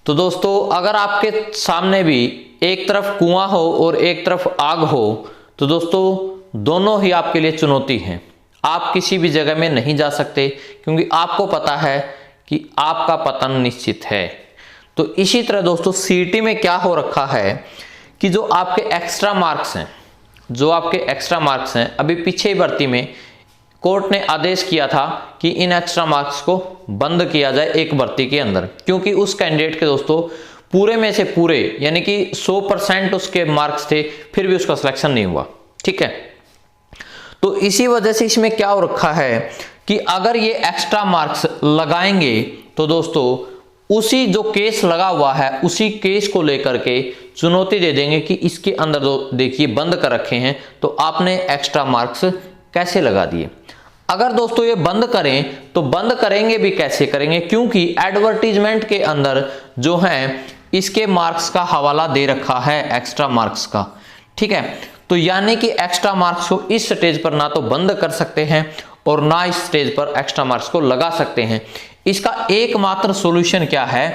तो दोस्तों अगर आपके सामने भी एक तरफ कुआं हो और एक तरफ आग हो तो दोस्तों दोनों ही आपके लिए चुनौती हैं। आप किसी भी जगह में नहीं जा सकते क्योंकि आपको पता है कि आपका पतन निश्चित है। तो इसी तरह दोस्तों सीईटी में क्या हो रखा है कि जो आपके एक्स्ट्रा मार्क्स हैं अभी पीछे ही भर्ती में कोर्ट ने आदेश किया था कि इन एक्स्ट्रा मार्क्स को बंद किया जाए एक भर्ती के अंदर, क्योंकि उस कैंडिडेट के दोस्तों पूरे में से पूरे यानी कि 100% उसके मार्क्स थे फिर भी उसका सिलेक्शन नहीं हुआ। ठीक है, तो इसी वजह से इसमें क्या हो रखा है कि अगर ये एक्स्ट्रा मार्क्स लगाएंगे तो दोस्तों उसी जो केस लगा हुआ है उसी केस को लेकर के चुनौती दे देंगे कि इसके अंदर देखिए बंद कर रखे हैं तो आपने एक्स्ट्रा मार्क्स कैसे लगा दिए। अगर दोस्तों ये बंद करें तो बंद करेंगे भी कैसे करेंगे, क्योंकि एडवर्टीजमेंट के अंदर जो है इसके मार्क्स का हवाला दे रखा है एक्स्ट्रा मार्क्स का। ठीक है, तो यानी कि एक्स्ट्रा मार्क्स को इस स्टेज पर ना तो बंद कर सकते हैं और ना इस स्टेज पर एक्स्ट्रा मार्क्स को लगा सकते हैं। इसका एकमात्र सॉल्यूशन क्या है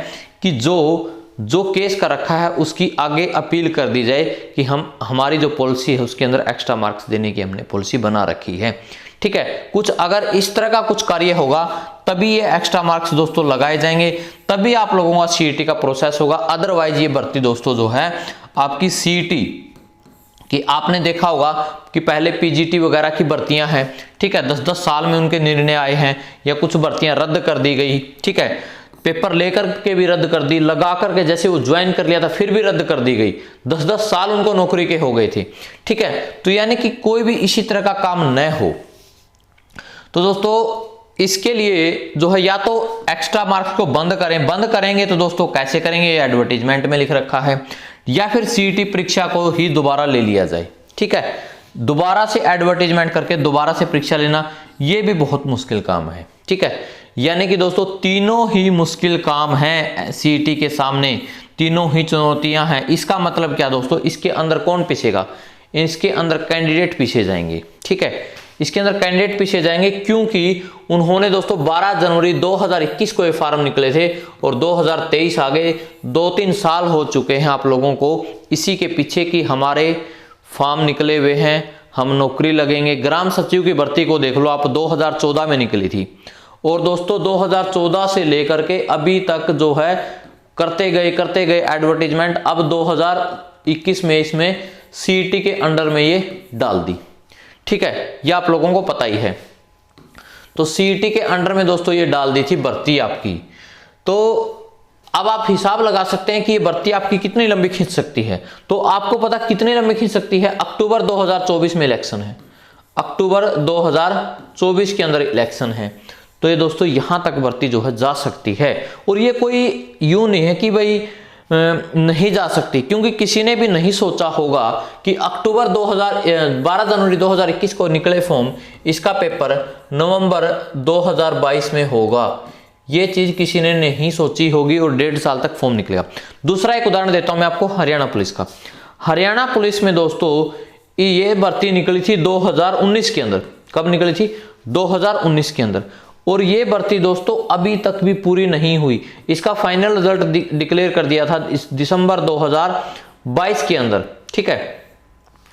कि जो केस का रखा है उसकी आगे अपील कर दी जाए कि हमारी जो पॉलिसी है उसके अंदर एक्स्ट्रा मार्क्स देने की हमने पॉलिसी बना रखी है। ठीक है, कुछ अगर इस तरह का कुछ कार्य होगा तभी ये एक्स्ट्रा मार्क्स दोस्तों लगाए जाएंगे, तभी आप लोगों का सीईटी का प्रोसेस होगा। अदरवाइज ये भर्ती दोस्तों जो है आपकी सीईटी कि आपने देखा होगा कि पहले पीजीटी वगैरह की भर्तियां हैं, ठीक है, 10-10 साल में उनके निर्णय आए हैं या कुछ भर्तियां रद्द कर दी गई। ठीक है, पेपर लेकर के भी रद्द कर दी, लगा करके जैसे वो ज्वाइन कर लिया था फिर भी रद्द कर दी गई, 10-10 साल उनको नौकरी के हो गए थे। ठीक है, तो यानी कि कोई भी इसी तरह का काम न हो। तो दोस्तों इसके लिए जो है या तो एक्स्ट्रा मार्क्स को बंद करेंगे तो दोस्तों कैसे करेंगे ये एडवर्टीजमेंट में लिख रखा है, या फिर सीईटी परीक्षा को ही दोबारा ले लिया जाए। ठीक है, दोबारा से एडवर्टीजमेंट करके दोबारा से परीक्षा लेना ये भी बहुत मुश्किल काम है। ठीक है, यानी कि दोस्तों तीनों ही मुश्किल काम हैं सीईटी के सामने, तीनों ही चुनौतियां हैं। इसका मतलब क्या दोस्तों, इसके अंदर कौन पीछेगा, इसके अंदर कैंडिडेट पीछे जाएंगे। ठीक है, इसके अंदर कैंडिडेट पीछे जाएंगे क्योंकि उन्होंने दोस्तों 12 जनवरी 2021 को ये फॉर्म निकले थे और 2023 आ गए, 2-3 साल हो चुके हैं आप लोगों को इसी के पीछे कि हमारे फॉर्म निकले हुए हैं, हम नौकरी लगेंगे। ग्राम सचिव की भर्ती को देख लो आप, 2014 में निकली थी और दोस्तों 2014 से लेकर के अभी तक जो है करते गए एडवर्टीजमेंट। अब 2021 में इसमें सीईटी के अंडर में ये डाल दी। ठीक है, ये आप लोगों को पता ही है। तो सीईटी के अंडर में दोस्तों ये डाल दी थी भर्ती आपकी। तो अब आप हिसाब लगा सकते हैं कि ये भर्ती आपकी कितनी लंबी खींच सकती है। तो आपको पता कितनी लंबी खींच सकती है, अक्टूबर 2024 में इलेक्शन है, अक्टूबर 2024 के अंदर इलेक्शन है। तो ये दोस्तों यहां तक भर्ती जो है जा सकती है और ये कोई यूं नहीं है कि भाई नहीं जा सकती, क्योंकि किसी ने भी नहीं सोचा होगा कि अक्टूबर 12 जनवरी 2021 को निकले फॉर्म, इसका पेपर नवंबर 2022 में होगा। ये चीज किसी ने नहीं सोची होगी और 1.5 साल तक फॉर्म निकलेगा। दूसरा एक उदाहरण देता हूं मैं आपको हरियाणा पुलिस का। हरियाणा पुलिस में दोस्तों ये भर्ती निकली थी 2019 के अंदर। कब निकली थी, 2019 के अंदर। और ये भर्ती दोस्तों अभी तक भी पूरी नहीं हुई। इसका फाइनल रिजल्ट डिक्लेयर कर दिया था इस दिसंबर 2022 के अंदर। ठीक है,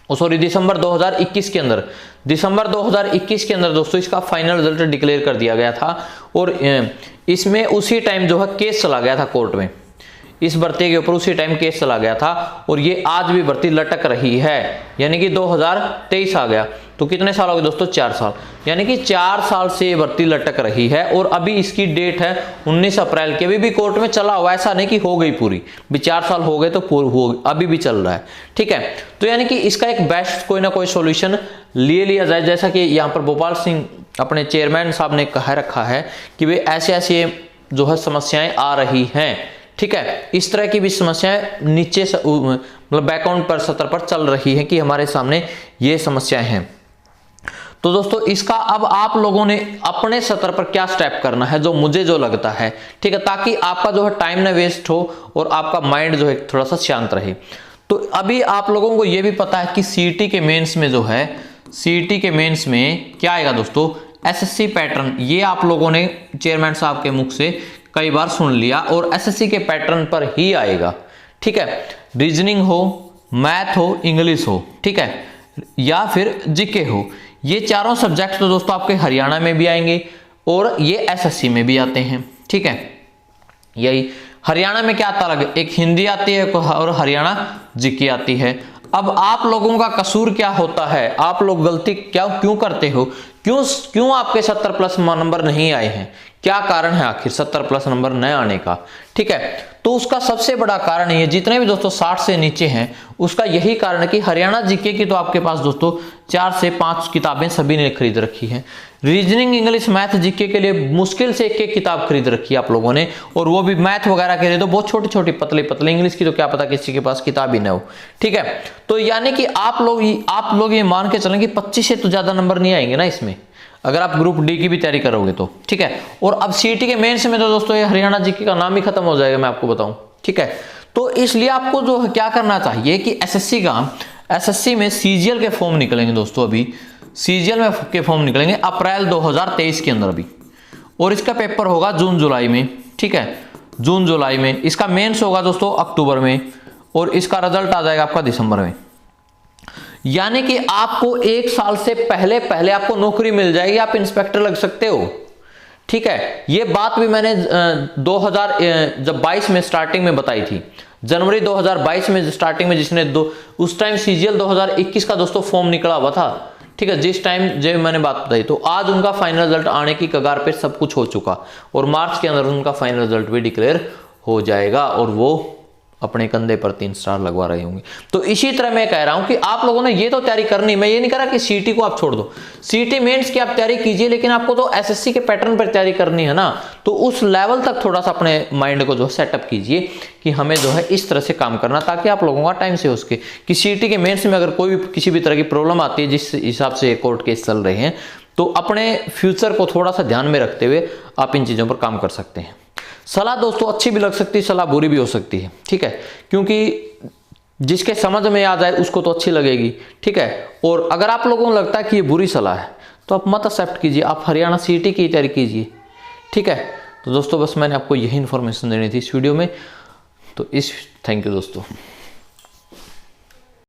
सॉरी दिसंबर 2021 के अंदर, दिसंबर 2021 के अंदर दोस्तों इसका फाइनल रिजल्ट डिक्लेयर कर दिया गया था और इसमें उसी टाइम जो है केस चला गया था कोर्ट में, इस भर्ती के ऊपर उसी टाइम केस चला गया था और ये आज भी भर्ती लटक रही है। यानी कि 2023 आ गया तो कितने साल हो गए दोस्तों, 4 साल। यानी कि 4 साल से ये भर्ती लटक रही है और अभी इसकी डेट है 19 अप्रैल की। अभी भी कोर्ट में चला हुआ, ऐसा नहीं कि हो गई पूरी, भी 4 साल हो गए तो अभी भी चल रहा है। ठीक है, तो यानी कि इसका एक बेस्ट कोई ना कोई सोल्यूशन ले लिया जाए, जैसा कि यहाँ पर भोपाल सिंह अपने चेयरमैन साहब ने कह रखा है कि वे ऐसे जो है समस्याएं आ रही हैं। ठीक है, इस तरह की भी समस्याएं नीचे मतलब बैकग्राउंड पर सतर पर चल रही है कि हमारे सामने ये समस्याएं हैं। तो दोस्तों इसका अब आप लोगों ने अपने सतर पर क्या स्टेप करना है, जो मुझे जो लगता है, ठीक है, ताकि आपका जो है टाइम ना वेस्ट हो और आपका माइंड जो है थोड़ा सा शांत रहे। तो अभी आप लोगों को यह भी पता है कि सीईटी के मेंस में जो है, सीईटी के मेंस में क्या आएगा दोस्तों, एसएससी पैटर्न। ये आप लोगों ने चेयरमैन साहब के मुख से कई बार सुन लिया और एसएससी के पैटर्न पर ही आएगा, ठीक है। रीजनिंग हो, मैथ हो, इंग्लिश हो, ठीक है, या फिर जीके हो, ये चारों सब्जेक्ट तो दोस्तों आपके हरियाणा में भी आएंगे और ये एसएससी में भी आते हैं, ठीक है। यही हरियाणा में क्या आता अलग, एक हिंदी आती है और हरियाणा जीके आती है। अब आप लोगों का कसूर क्या होता है, आप लोग गलती क्यों करते हो, क्यों आपके 70 प्लस नंबर नहीं आए हैं, क्या कारण है आखिर 70 प्लस नंबर न आने का, ठीक है। तो उसका सबसे बड़ा कारण ये, जितने भी दोस्तों 60 से नीचे हैं उसका यही कारण है कि हरियाणा जीके की तो आपके पास दोस्तों 4 से 5 किताबें सभी ने खरीद रखी हैं। रीजनिंग, इंग्लिश, मैथ, जीके के लिए मुश्किल से एक किताब खरीद रखी है आप लोगों ने, और वो भी मैथ वगैरह के लिए तो बहुत छोटी छोटी पतले पतले, इंग्लिश की तो क्या पता किसी के पास किताब ही ना हो, ठीक है। तो यानी कि आप लोग ये मान के चलें कि 25 से तो ज्यादा नंबर नहीं आएंगे ना इसमें, अगर आप ग्रुप डी की भी तैयारी करोगे तो, ठीक है। और अब सीईटी के मेंस में तो दोस्तों ये हरियाणा जीके का नाम ही खत्म हो जाएगा, मैं आपको बताऊं, ठीक है। तो इसलिए आपको जो क्या करना चाहिए कि एसएससी में सीजीएल के फॉर्म निकलेंगे दोस्तों, अभी सीजीएल में के फॉर्म निकलेंगे अप्रैल 2023 के अंदर अभी, और इसका पेपर होगा जून जुलाई में, ठीक है, जून जुलाई में। इसका मेंस होगा दोस्तों अक्टूबर में, और इसका रिजल्ट आ जाएगा आपका दिसंबर में। यानी कि आपको 1 साल से पहले आपको नौकरी मिल जाएगी, आप इंस्पेक्टर लग सकते हो, ठीक है। ये बात भी मैंने 2022 में स्टार्टिंग में बताई थी, जनवरी 2022 में स्टार्टिंग में, जिसने उस टाइम सीजीएल 2021 का दोस्तों फॉर्म निकला हुआ था, ठीक है, जिस टाइम जो मैंने बात बताई। तो आज उनका फाइनल रिजल्ट आने की कगार पे सब कुछ हो चुका, और मार्च के अंदर उनका फाइनल रिजल्ट भी डिक्लेयर हो जाएगा, और वो अपने कंधे पर 3 स्टार लगवा रहे होंगे। तो इसी तरह मैं कह रहा हूं कि आप लोगों ने ये तो तैयारी करनी, मैं ये नहीं कह रहा कि सीईटी को आप छोड़ दो, सीईटी मेंस की आप तैयारी कीजिए, लेकिन आपको तो एसएससी के पैटर्न पर तैयारी करनी है ना, तो उस लेवल तक थोड़ा सा अपने माइंड को जो सेटअप कीजिए कि हमें जो है इस तरह से काम करना, ताकि आप लोगों का टाइम से हो सके कि सीईटी के मेंस में अगर कोई भी किसी भी तरह की प्रॉब्लम आती है, जिस हिसाब से कोर्ट केस चल रहे हैं, तो अपने फ्यूचर को थोड़ा सा ध्यान में रखते हुए आप इन चीजों पर काम कर सकते हैं। सलाह दोस्तों अच्छी भी लग सकती है, सलाह बुरी भी हो सकती है, ठीक है, क्योंकि जिसके समझ में आ जाए उसको तो अच्छी लगेगी, ठीक है। और अगर आप लोगों को लगता है कि ये बुरी सलाह है तो आप मत एक्सेप्ट कीजिए, आप हरियाणा सीईटी की तैयारी कीजिए, ठीक है। तो दोस्तों बस मैंने आपको यही इन्फॉर्मेशन देनी थी इस वीडियो में, तो थैंक यू दोस्तों।